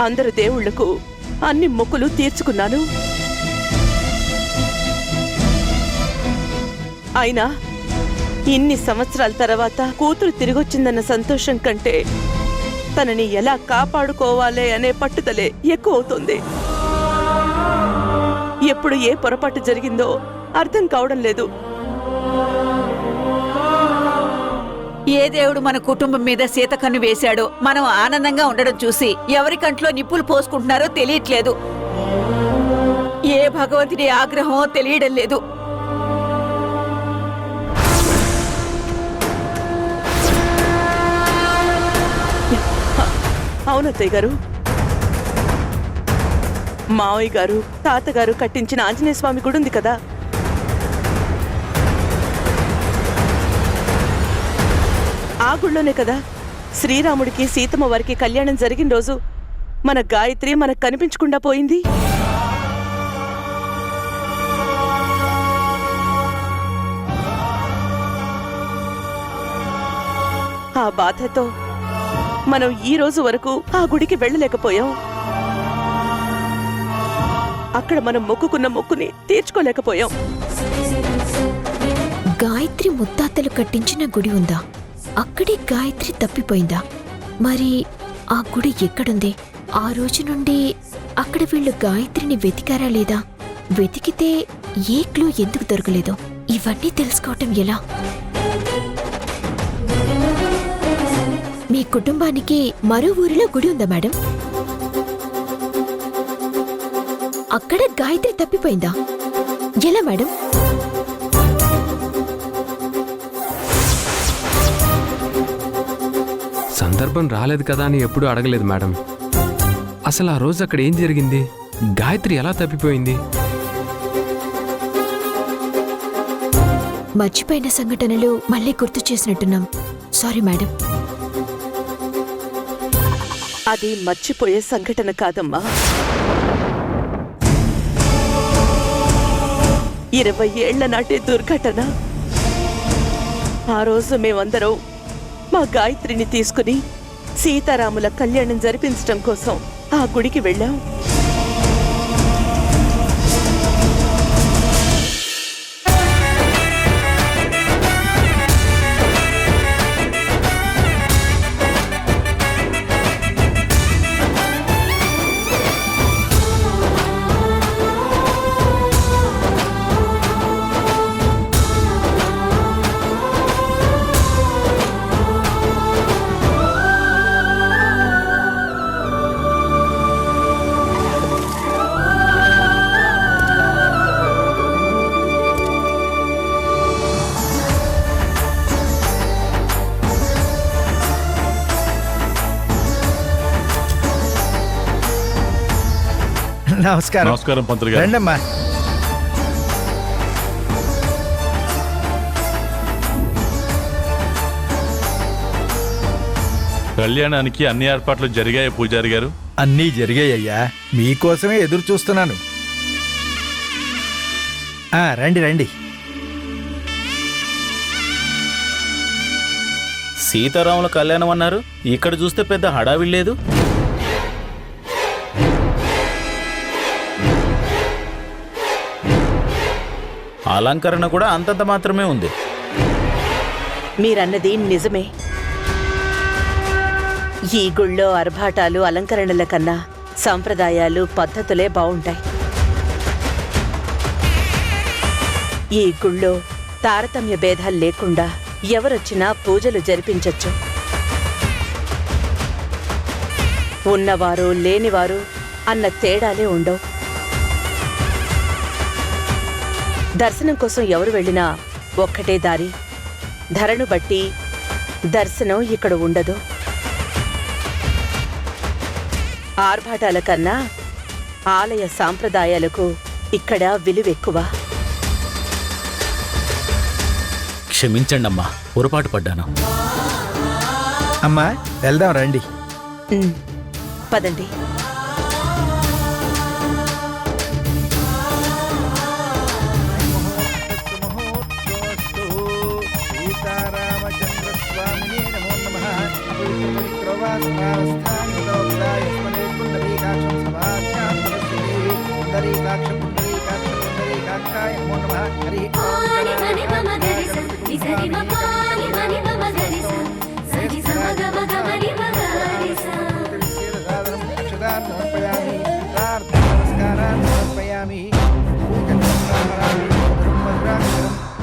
అందరు దేవుళ్లకు అన్ని మొక్కులు తీర్చుకున్నాను. అయినా ఇన్ని సంవత్సరాల తర్వాత కూతురు తిరిగొచ్చిందన్న సంతోషం కంటే తనని ఎలా కాపాడుకోవాలే అనే పట్టుదలే ఎక్కువ అవుతుంది. ఎప్పుడు ఏ పొరపాటు జరిగిందో అర్థం కావడం లేదు. ఏ దేవుడు మన కుటుంబం మీద సీతకన్ను వేశాడో మనం ఆనందంగా ఉండడం చూసి ఎవరి కంట్లో నిప్పులు పోసుకుంటున్నారో తెలియట్లేదు. ఏ భగవంతుడి ఆగ్రహమో తెలియడం లేదు. అవునత్తయ్య గారు, మావయ్య గారు తాతగారు కట్టించిన ఆంజనేయ స్వామి గుడి ఉంది కదా, ఆ గుళ్ళోనే కదా శ్రీరాముడికి సీతమ్మ వారికి కళ్యాణం జరిగిన రోజు మన గాయత్రి మనకు కనిపించకుండా పోయింది. ఆ బాధతో మనం ఈ రోజు వరకు ఆ గుడికి వెళ్ళలేకపోయాం. అక్కడ మనం మొక్కుకున్న మొక్కుని తీర్చుకోలేకపోయాం. గాయత్రి ముత్తాతలు కట్టించిన గుడి ఉందా? అక్కడే గాయత్రి తప్పిపోయిందా? మరి ఆ గుడి ఎక్కడుంది? ఆ రోజు నుండి అక్కడ వీళ్ళు గాయత్రిని వెతికారా లేదా? వెతికితే ఏ క్లూ ఎందుకు దొరకలేదో? ఇవన్నీ తెలుసుకోవటం ఎలా? మీ కుటుంబానికి మరో ఊరిలో గుడి ఉందా మేడం? అక్కడ గాయత్రి తప్పిపోయిందా? ఎలా మేడం? సందర్భం రాలేదు కదా అని ఎప్పుడూ అడగలేదు మేడం. అసలు ఆ రోజు అక్కడ ఏం జరిగింది? గాయత్రి ఎలా తప్పిపోయింది? మర్చిపోయిన సంఘటనలు మళ్ళీ గుర్తు చేసినట్టున్నాం. Sorry madam. అది మర్చిపోయే సంఘటన కాదమ్మా. 20 ఏళ్ల నాటి దుర్ఘటన. ఆ రోజు మేమందరం మా గాయత్రిని తీసుకుని సీతారాముల కళ్యాణం జరిపించడం కోసం ఆ గుడికి వెళ్ళాం. నమస్కారం. నమస్కారం పంతులు గారు. రండమ్మా. కళ్యాణానికి అన్ని ఏర్పాట్లు జరిగాయి పూజారి గారు? అన్నీ జరిగాయ్యా, మీకోసమే ఎదురు చూస్తున్నాను. రండి రండి. సీతారాముల కళ్యాణం అన్నారు, ఇక్కడ చూస్తే పెద్ద హడావిడి లేదు. అలంకరణ కూడా అంతంత మాత్రమే ఉంది. మీరన్నది నిజమే. ఈ గుళ్ళో ఆర్భాటాలు అలంకరణల కన్నా సంప్రదాయాలు పద్ధతులే బావుంటాయి. ఈ గుళ్ళో తారతమ్య భేదాలు లేకుండా ఎవరొచ్చినా పూజలు జరిపించొచ్చు. ఉన్నవారు లేనివారు అన్న తేడాలే ఉండవు. దర్శనం కోసం ఎవరు వెళ్ళినా ఒక్కటే దారి. ధరను బట్టి దర్శనం ఇక్కడ ఉండదు. ఆర్భాటాల కన్నా ఆలయ సాంప్రదాయాలకు ఇక్కడ విలువెక్కువ. క్షమించండమ్మా, పొరపాటు పడ్డాను. అమ్మా వెళ్దాం రండి. పదండి. పుండరీకాక్షాయ నమో నమః. హరి అక్షతాన్ సమర్పయామి. ప్రార్థన నమస్కారాన్ సమర్పయామి.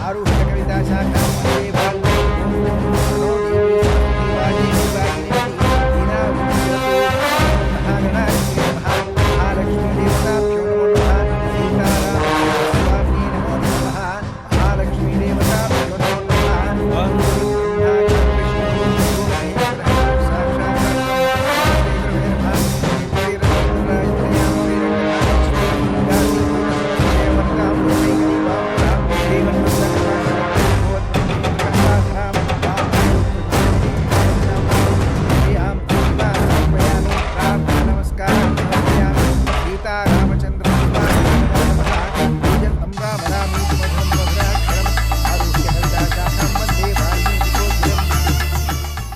ఆరుహ్య కవితా శాఖా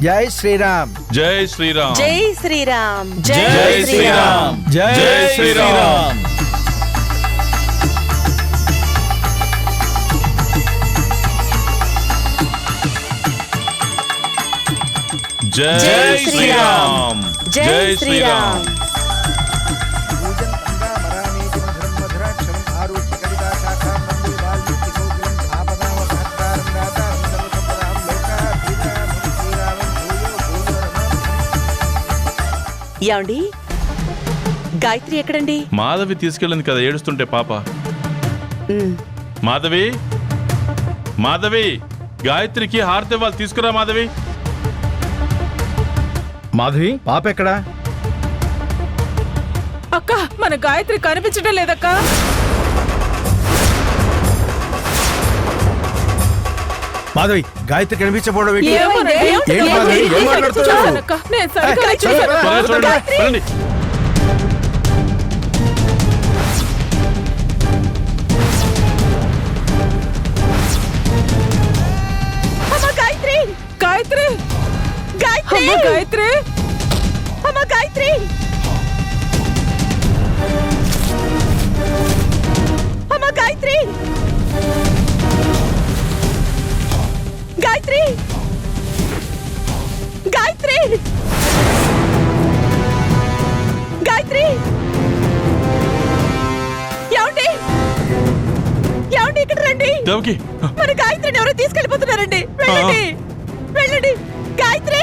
జై శ్రీరామ్. జై శ్రీరామ్. జై శ్రీరామ్. జై శ్రీరామ్. జై శ్రీరామ్. జై శ్రీరామ్. జై శ్రీరామ్. యాండి గాయత్రి ఎక్కడండి? మాధవి తీసుకెళ్ళింది కదా ఏడుస్తుంటే పాప. మాధవి, మాధవి, గాయత్రికి హారతి వాళ్ళు తీసుకురా. మాధవి, మాధవి పాప ఎక్కడా? అక్క, మన గాయత్రి కనిపించడం లేదక్క. మాధవి, గాయత్రి కనిపించకపోవడం ఏంటి? ఏమైంది? ఏంటి మాధవి, ఏం మాట్లాడుతున్నావు? చూశానక్క, నేను సరిగ్గా చూశాను. త్వరగా చూడండి, వెళ్ళండి. అమ్మ గాయత్రి! గాయత్రి, గాయత్రి! అమ్మ గాయత్రి, అమ్మ గాయత్రి! అమ్మ గాయత్రి! గాయత్రి! గాయత్రి! గాయత్రి! ఏమండి? ఏమండి, ఇక్కడ రండి. దేవకి, మన గాయత్రిని ఎవరో తీసుకెళ్ళిపోతున్నారండి. వెళ్ళండి, వెళ్ళండి. గాయత్రి!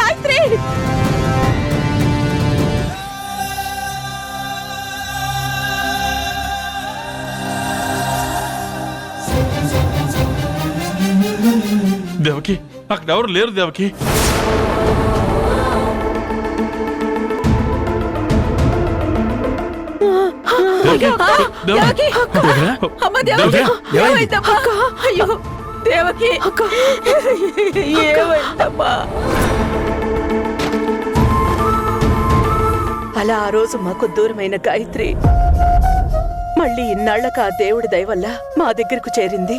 గాయత్రి! దేవకి, అక్కడ ఎవరు లేరు. దేవకి, దేవకి, అమ్మ దేవకి, ఏమైందమ్మా? అయ్యో దేవకి, ఏమైందమ్మా? అలా ఆ రోజు మాకు దూరమైన గాయత్రి మళ్ళీ ఇన్నాళ్లకు ఆ దేవుడి దయ వల్ల మా దగ్గరకు చేరింది.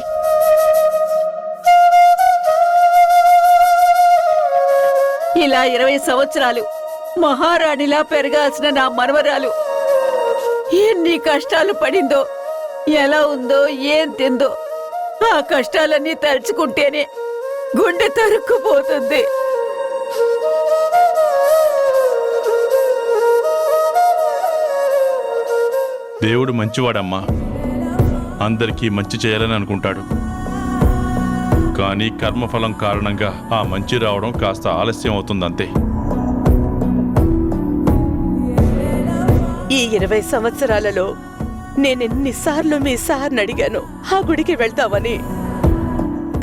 ఇలా 20 సంవత్సరాలు మహారాణిలా పెరగాల్సిన నా మనవరాలు ఎన్ని కష్టాలు పడిందో, ఎలా ఉందో, ఏం తిందో, ఆ కష్టాలన్నీ తలుచుకుంటేనే గుండె తరుక్కుపోతుంది. దేవుడు మంచివాడమ్మా. అందరికీ మంచి చేయాలని అనుకుంటాడు. కానీ కర్మఫలం కారణంగా ఆ మంచి రావడం కాస్త ఆలస్యం అవుతుందంతే. ఈ 20 సంవత్సరాలలో నేనెన్నిసార్లు మీ సార్ని అడిగాను ఆ గుడికి వెళ్తామని.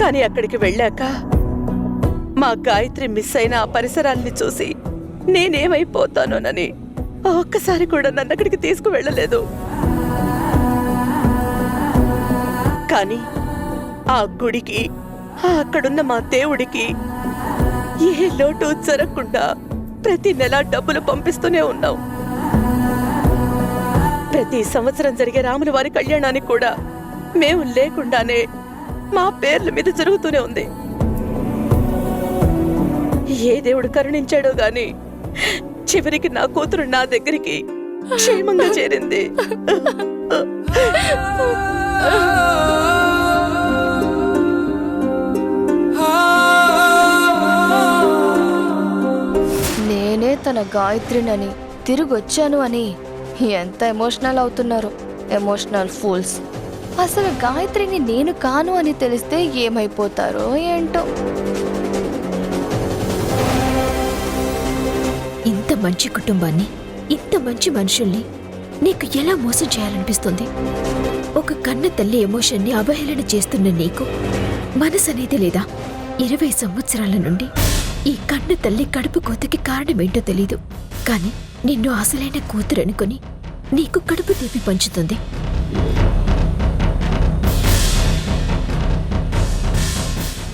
కానీ అక్కడికి వెళ్ళాక మా గాయత్రి మిస్ అయిన ఆ పరిసరాల్ని చూసి నేనేమైపోతానోనని ఒక్కసారి కూడా నన్ను అక్కడికి తీసుకువెళ్ళలేదు. కానీ ఆ గుడికి, అక్కడున్న మా దేవుడికి ఏ లోటు జరగకుండా ప్రతి నెల డబ్బులు పంపిస్తూనే ఉన్నాం. ప్రతి సంవత్సరం జరిగే రాముల వారి కళ్యాణానికి కూడా మేము లేకుండానే మా పేర్ల మీద జరుగుతూనే ఉంది. ఏ దేవుడు కరుణించాడో గాని చివరికి నా కూతురు నా దగ్గరికి క్షేమంగా చేరింది. నేనే తన గాయత్రినని తిరిగొచ్చాను అని ఎంత ఎమోషనల్ అవుతున్నారు, ఎమోషనల్ ఫూల్స్. అసలు గాయత్రిని నేను కాను అని తెలిస్తే ఏమైపోతారో ఏంటో. ఇంత మంచి కుటుంబాన్ని, ఇంత మంచి మనుషుల్ని నీకు ఎలా మోసం చేయాలనిపిస్తుంది? ఒక కన్న తల్లి ఎమోషన్ని అవహేళన చేస్తున్న నీకు మనసు అనేది లేదా? 20 సంవత్సరాల నుండి ఈ కన్న తల్లి కడుపు కోతకి కారణమేంటో తెలీదు, కానీ నిన్ను అసలైన కూతురు అనుకుని నీకు కడుపు తీపి పంచుతుంది.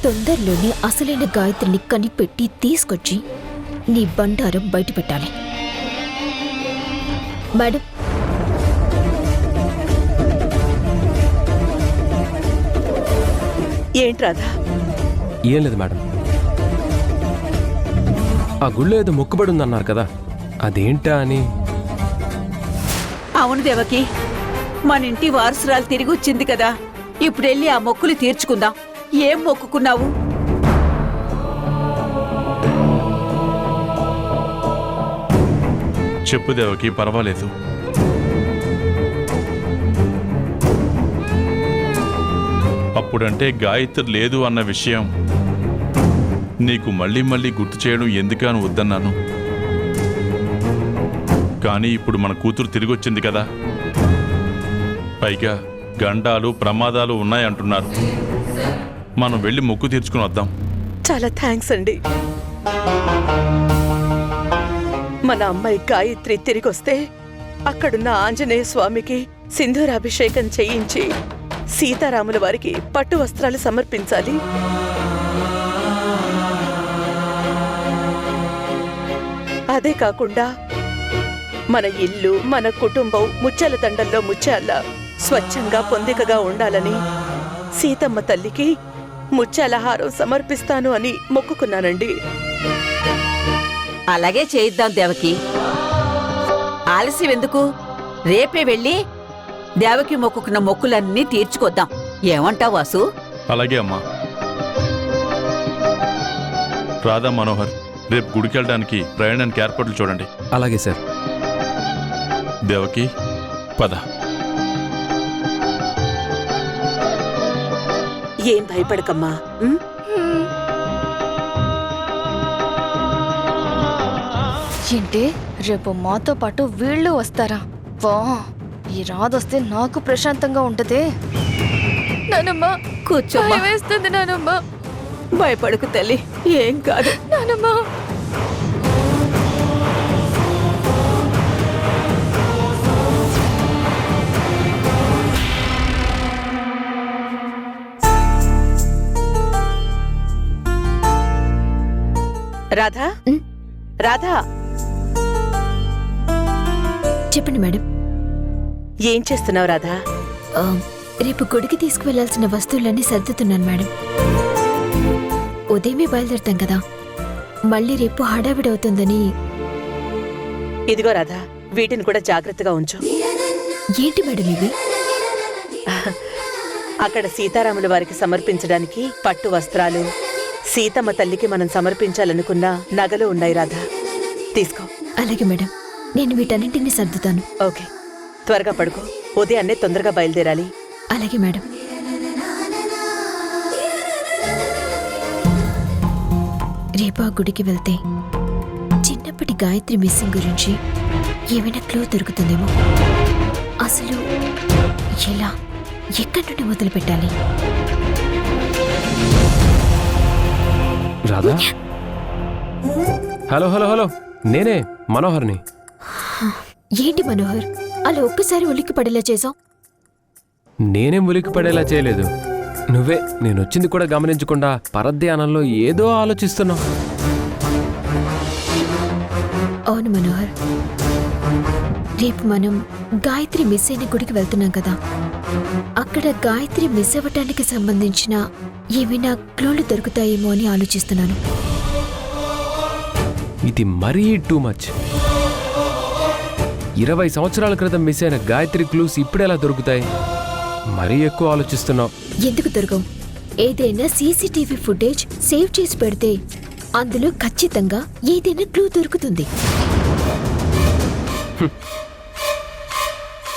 తొందరలోనే అసలైన గాయత్రిని కనిపెట్టి తీసుకొచ్చి నీ బండారం బయటపెట్టాలి. మేడం, ఏంటి రాధా? ఏం లేదు మేడం, ఆ గుళ్ళో ఏదో మొక్కుబడి ఉందన్నారు కదా, అదేంటా అని. అవును దేవకి, మన ఇంటి వారసురాలు తిరిగి వచ్చింది కదా, ఇప్పుడెళ్ళి ఆ మొక్కులు తీర్చుకుందాం. ఏం మొక్కుకున్నావు? చెప్పు దేవకి, పర్వాలేదు. అప్పుడంటే గాయత్రి లేదు అన్న విషయం నీకు మళ్ళీ మళ్ళీ గుర్తు చేయడం ఎందుకని వద్దన్నాను. కానీ ఇప్పుడు మన కూతురు తిరిగొచ్చింది కదా, పైగా గండాలు ప్రమాదాలు ఉన్నాయంటున్నారు. మనం వెళ్ళి మొక్కు తీర్చుకుని వద్దాం. చాలా థ్యాంక్స్ అండి. మన అమ్మాయి గాయత్రి తిరిగొస్తే అక్కడున్న ఆంజనేయ స్వామికి సింధూరాభిషేకం చేయించి సీతారాముల వారికి పట్టు వస్త్రాలు సమర్పించాలి. అదే కాకుండా మన ఇల్లు, మన కుటుంబం ముత్యాల దండల్లో ముత్యాల స్వచ్ఛంగా పొందికగా ఉండాలని సీతమ్మ తల్లికి ముత్యాల హారం సమర్పిస్తాను అని మొక్కుకున్నానండి. అలాగే చేయిద్దాం దేవకి. ఆలస్యం ఎందుకు? రేపే వెళ్ళి దేవకి మొక్కుకున్న మొక్కులన్నీ తీర్చుకొద్దాం. ఏమంటావు వాసు? అలాగే అమ్మా. రాధా, మనోహర్, రేపు గుడికి వెళ్ళడానికి ప్రయాణానికి ఏర్పాట్లు చూడండి. అలాగే సార్. దేవకి, పద. ఏం భయపడకమ్మా. ఏంటి, రేపు మాతో పాటు వీళ్ళు వస్తారా? వా, ఈ రాదొస్తే నాకు ప్రశాంతంగా ఉంటదే. నానమ్మ, కూర్చోమ్మా. వేస్తుంది నానమ్మ. భయపడకు తల్లి, ఏం కాదు. నానమ్మ, రాధా, రాధా, చెప్పండి మేడం. ఏం చేస్తున్నావు రాధా? రేపు గుడికి తీసుకువెళ్లాల్సిన వస్తువులన్నీ సర్దుతున్నాను మేడం. ఉదయమే బయలుదేరుతాం కదా, మళ్ళీ రేపు హడావిడవుతుందని. ఇదిగో రాధా, వీటిని కూడా జాగ్రత్తగా ఉంచు. ఏంటి మేడం ఇవి? అక్కడ సీతారాముల వారికి సమర్పించడానికి పట్టు వస్త్రాలు, సీతమ్మ తల్లికి మనం సమర్పించాలనుకున్న నగలు ఉన్నాయి రాధా. తీసుకో. అలాగే మేడం, నేను వీటన్నింటినీ సర్దుతాను. ఓకే, త్వరగా పడుకో. ఉదయాన్నే తొందరగా బయలుదేరాలి. అలాగే మేడం. రేపు ఆ గుడికి వెళ్తే చిన్నప్పటి గాయత్రి మిస్సింగ్ గురించి ఏమైనా క్లూ దొరుకుతుందేమో. అసలు ఎలా, ఎక్కడి నుండి మొదలు పెట్టాలి? రాధా, హలో హలో హలో, నేనే మనోహర్ని. ఏంటి మనోహర్, అలా ఒక్కసారి ఉలిక్కి పడేలా చేసావు? నేనేం ఉలికి పడేలా చేయలేదు. నువ్వే నేనొచ్చింది కూడా గమనించకుండా పరధ్యానంలో ఏదో ఆలోచిస్తున్నావు. అవును మనోహర్, రేపు మనం గాయత్రి మిస్ అయిన గుడికి వెళ్తున్నాం కదా, అక్కడ గాయత్రి మిస్ అవ్వటానికి సంబంధించిన ఏమైనా క్లూలు దొరుకుతాయేమో అని ఆలోచిస్తున్నాను. ఇది మరీ టూ మచ్. 20 సంవత్సరాల క్రితం మిస్ అయిన గాయత్రి క్లూస్ ఇప్పుడెలా దొరుకుతాయి? మరీ ఎక్కువ ఆలోచిస్తున్నావు. ఎందుకు దొరకవు? ఏదైనా సీసీటీవీ ఫుటేజ్ సేవ్ చేసి పెడితే అందులో ఖచ్చితంగా ఏదైనా క్లూ దొరుకుతుంది.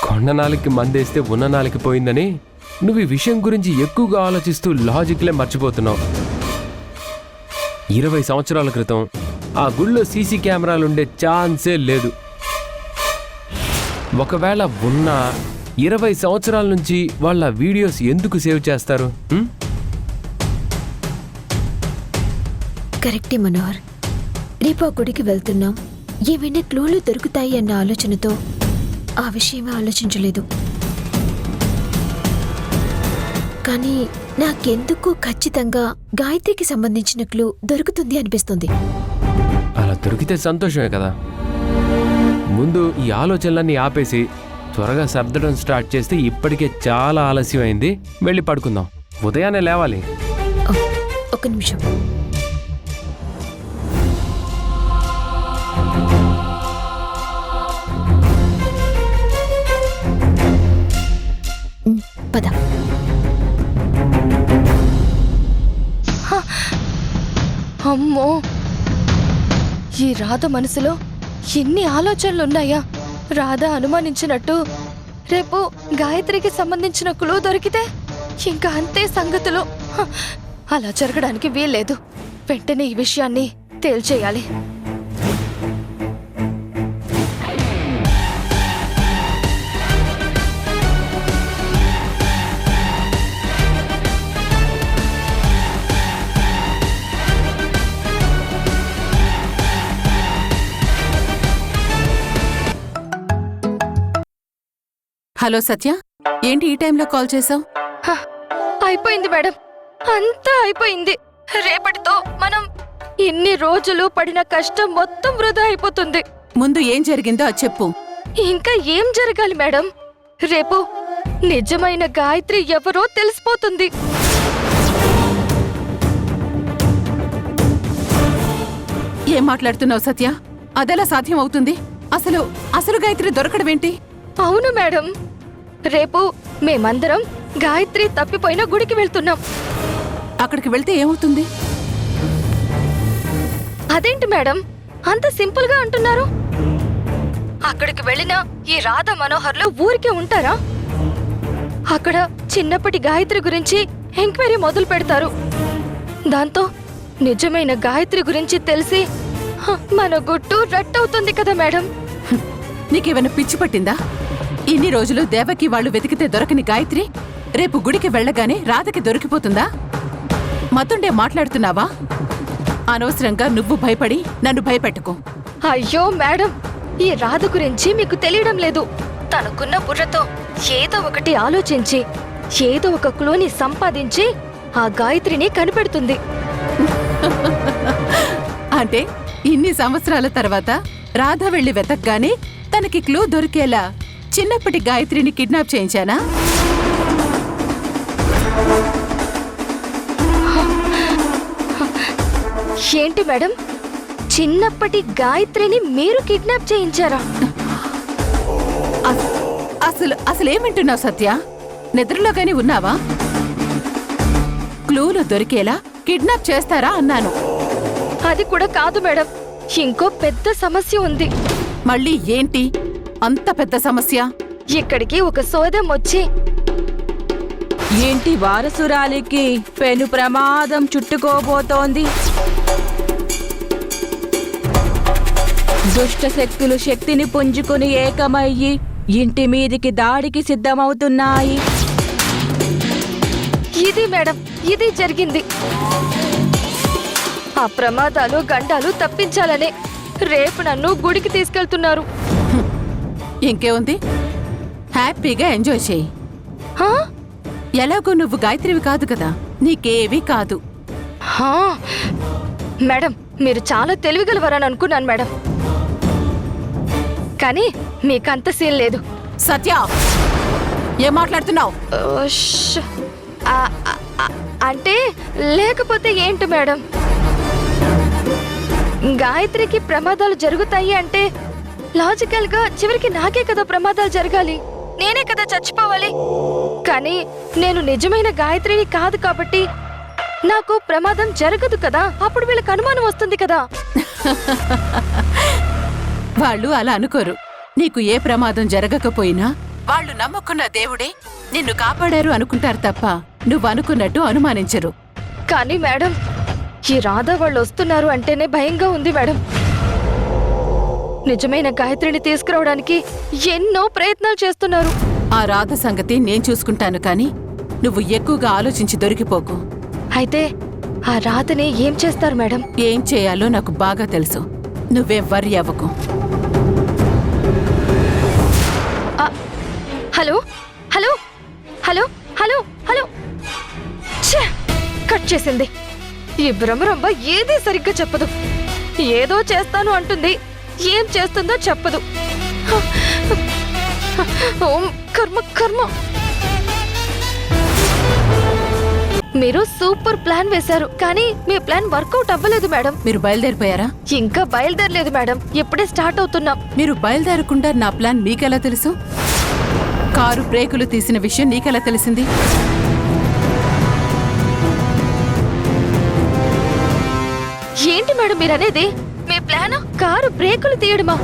కొండ నాలికి మందేస్తే ఉన్న నాలికి పోయిందని నువ్వు ఈ విషయం గురించి ఎక్కువగా ఆలోచిస్తూ లాజిక్లే మర్చిపోతున్నావు. 20 సంవత్సరాల క్రితం ఆ గుళ్ళో సీసీ కెమెరాలుండే ఛాన్సే లేదు. ఒకవేళ ఉన్నా 20 సంవత్సరాల నుంచి వాళ్ళ వీడియోస్ ఎందుకు సేవ్ చేస్తారు? కరెక్టే మనోహర్. రేపు ఆ గుడికి వెళ్తున్నాం, ఏమైనా క్లూలు దొరుకుతాయి అన్న ఆలోచనతో ఆ విషయమే ఆలోచించలేదు. కానీ నాకెందుకు ఖచ్చితంగా గాయత్రికి సంబంధించిన క్లూ దొరుకుతుంది అనిపిస్తుంది. అలా దొరికితే సంతోషమే కదా. ముందు ఈ ఆలోచనలన్నీ ఆపేసి త్వరగా సర్దడం స్టార్ట్ చేస్తే ఇప్పటికే చాలా ఆలస్యం అయింది. వెళ్ళి పడుకుందాం, ఉదయాన్నే లేవాలి. ఒక నిమిషం. పద. అమ్మో, ఈ రాధ మనసులో ఎన్ని ఆలోచనలున్నాయా? రాధ అనుమానించినట్టు రేపు గాయత్రికి సంబంధించిన క్లూ దొరికితే ఇంకా అంతే సంగతులు. అలా జరగడానికి వీల్లేదు. వెంటనే ఈ విషయాన్ని తేల్చేయాలి. హలో సత్య, ఏంటి ఈ టైంలో కాల్ చేసావు? అయిపోయింది మేడం, అంతా అయిపోయింది. రేపటితో మనం ఇన్ని రోజులు పడిన కష్టం మొత్తం వృధా అయిపోతుంది. ముందు ఏం జరిగిందో అది చెప్పు. ఇంకా ఏం జరగాలి మేడం? రేపు నిజమైన గాయత్రి ఎవరో తెలిసిపోతుంది. ఏం మాట్లాడుతున్నావు సత్య? అదెలా సాధ్యం అవుతుంది? అసలు గాయత్రి దొరకడమేంటి? అవును మేడం, రేపు మేమందరం గాయత్రి తప్పిపోయిన గుడికి వెళ్తున్నాం. అక్కడికి వెళ్తే ఏమవుతుంది? అదేంటి మేడం అంత సింపుల్ గా అంటున్నారు? అక్కడికి వెళ్ళిన ఈ రాధ మనోహర్లు ఊరికే ఉంటారా? అక్కడ చిన్నప్పటి గాయత్రి గురించి ఎంక్వైరీ మొదలు పెడతారు. దాంతో నిజమైన గాయత్రి గురించి తెలిసి మన గుట్టు రట్టవుతుంది కదా మేడం. నీకేమైనా పిచ్చి పట్టిందా? ఇన్ని రోజులు దేవకి వాళ్ళు వెతికితే దొరకని గాయత్రి రేపు గుడికి వెళ్ళగానే రాధకి దొరికిపోతుందా? మతుండే మాట్లాడుతున్నావా? అనవసరంగా నువ్వు భయపడి నన్ను భయపెట్టుకో. అయ్యో మేడం, ఈ రాధ గురించి మీకు తెలియడం లేదు. తనకున్న బుర్రతో ఏదో ఒకటి ఆలోచించి ఏదో ఒక క్లూని సంపాదించి ఆ గాయత్రిని కనిపెడుతుంది. అంటే ఇన్ని సంవత్సరాల తర్వాత రాధ వెళ్లి వెతకగానే తనకి క్లూ దొరికేలా చిన్నప్పటి గాయత్రిని కిడ్నాప్ చేయించానా? ఏంటి మేడం, చిన్నప్పటి గాయత్రిని మీరు కిడ్నాప్ చేయించారా? అసలేమింటున్నావు సత్య? నిద్రలోగానే ఉన్నావా? క్లూలు దొరికేలా కిడ్నాప్ చేస్తారా అన్నాను. అది కూడా కాదు మేడం, ఇంకో పెద్ద సమస్య ఉంది. మళ్ళీ ఏంటి అంత పెద్ద సమస్య? ఇక్కడికి ఒక సోదం వచ్చి ఏంటి వారసురాలికి పెను ప్రమాదం చుట్టుకోబోతోంది. దుష్ట శక్తులు శక్తిని పుంజుకుని ఏకమయ్యి ఇంటి మీదికి దాడికి సిద్ధమవుతున్నాయి. ఇది మేడం, ఇది జరిగింది. ఆ ప్రమాదాలు గండాలు తప్పించాలనే రేపు నన్ను గుడికి తీసుకెళ్తున్నారు. ఇంకేముంది, హ్యాపీగా ఎంజాయ్ చేయి. హా? ఎలాగో నువ్వు గాయత్రివి కాదు కదా, నీకేవీ కాదు. హా? మేడం, మీరు చాలా తెలివిగలవరని అనుకున్నాను మేడం, కానీ మీకంత సీన్ లేదు. సత్య, ఏం మాట్లాడుతున్నావు? అంటే లేకపోతే ఏంటి మేడం? గాయత్రికి ప్రమాదాలు జరుగుతాయి అంటే లాజికల్ గా చివరికి నాకే కదా ప్రమాదాలు జరగాలి, నేనే కదా చచ్చిపోవాలి. కానీ నేను నిజమైన గాయత్రిని కాదు కాబట్టి నాకు ప్రమాదం జరగదు కదా. అప్పుడు వీళ్ళకి అనుమానం వస్తుంది కదా. వాళ్ళు అలా అనుకోరు. నీకు ఏ ప్రమాదం జరగకపోయినా వాళ్ళు నమ్ముకున్న దేవుడే నిన్ను కాపాడారు అనుకుంటారు తప్ప నువ్వు అనుకున్నట్టు అనుమానించరు. కానీ మేడం, ఈ రాధా వాళ్ళు వస్తున్నారు అంటేనే భయంగా ఉంది మేడం. నిజమైన గాయత్రిని తీసుకురావడానికి ఎన్నో ప్రయత్నాలు చేస్తున్నారు. ఆ రాధ సంగతి నేను చూసుకుంటాను, కానీ నువ్వు ఎక్కువగా ఆలోచించి దొరికిపోకు. అయితే ఆ రాధని ఏం చేస్తారు మేడం? ఏం చేయాలో నాకు బాగా తెలుసు. నువ్వేం వర్రీ అవ్వకు. Hello hello hello hello hello ఛే! కట్ చేసింది. ఈ భ్రమరంబ ఏదీ సరిగ్గా చెప్పదు. ఏదో చేస్తాను అంటుంది, ఏం చేస్తుందో చెప్పదు. ఓం కర్మ కర్మ. మీరు సూపర్ ప్లాన్ వేశారు, కానీ మీ ప్లాన్ వర్కౌట్ అవ్వలేదు మేడం. మీరు బయలుదేరిపోయారా? ఇంకా బయలుదేరలేదు మేడం, ఇప్పుడే స్టార్ట్ అవుతున్నాం. మీరు బయలుదేరకుండా నా ప్లాన్ మీకెలా తెలుసు? కారు బ్రేకులు తీసిన విషయం నీకెలా తెలిసింది? ఏంటి మేడం మీరనేది? మీ ప్లాన్ కారు బ్రేకులు తీయడమా?